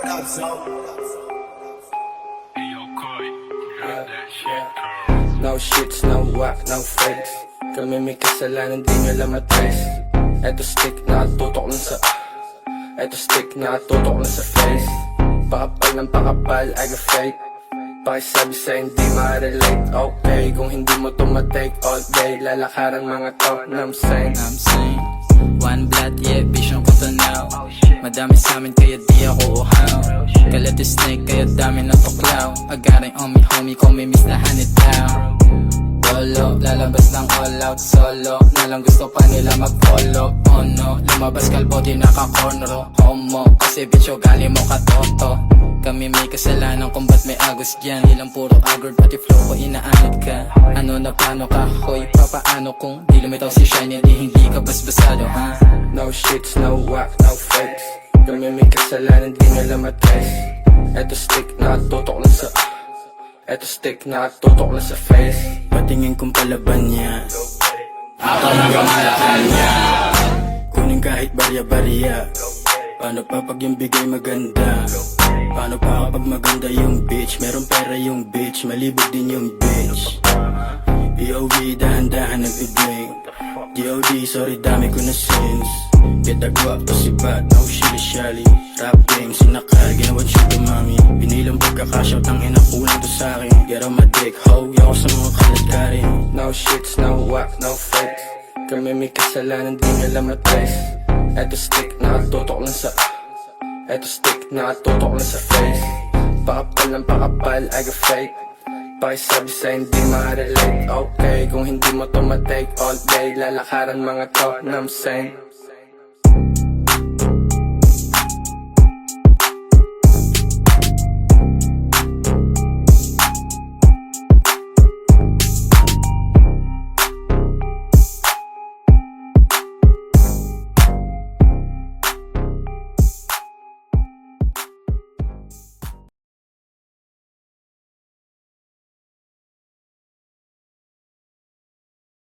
No shits, no whack, no fakes. Kami may kasalanan, di nyo lang matrace. Eto stick, nakatutok lang sa Eto stick, nakatutok lang sa face. Pakapal ng pakapal, I got fake. Pakisabi sa hindi ma-relate. Okay, kung hindi mo to ma-take all day, lalakaran mga to na I'm saying one blood, yeah, vision ko to now. Madami sa amin kaya di ako uhaw. Kalat yung snake kaya dami na tuklaw. Agaring on me homie, kung may miss na hand it down. Lolo, lalabas ng all out solo. Nalang gusto pa nila mag-follow. Oh no, lumabas kalbo di nakakornro. Homo, kasi bitch gali mo katoto. Kami may kasalanan kung ba't may agos dyan. Di lang puro agor, pati flow ko inaanod ka. Ano na paano ka, hoy, papaano kung di lumitaw si Shiny, di hindi ka basbasado, ha? No shits, no whack, no fakes. Kami may kasalanan, di nyo lang matrace. Eto stick, nakatutok lang sa Eto stick, nakatutok lang sa face. Patingin kong palaban niya, ako nagkamalakan niya. Kunin kahit barya-barya. Paano pa pag yung bigay maganda? Paano pa kapag maganda yung bitch? Meron pera yung bitch, malibog din yung bitch. POV, dahan-dahan nag-blink. G.O.D, sorry dami ko na sins. Kitagwa pa si Bat, no shili-shali. Rap game, sinakal, ginawan sugar mami. Binilang pagkakashout, ang inakulang to sa'kin. Get on my dick, ho, yako sa mga kaladkarin. No shits, no whack, no fakes. Kami may kasalanan, di nyo lang matrace. Eto stick, nakatutok lang sa Eto stick, nakatutok lang sa face. Pakapal ng pakapal, I got fake. Pakisabi sa hindi ma-relate. Okay, kung hindi mo to ma-take all day, lalakaran mga to na I'm saying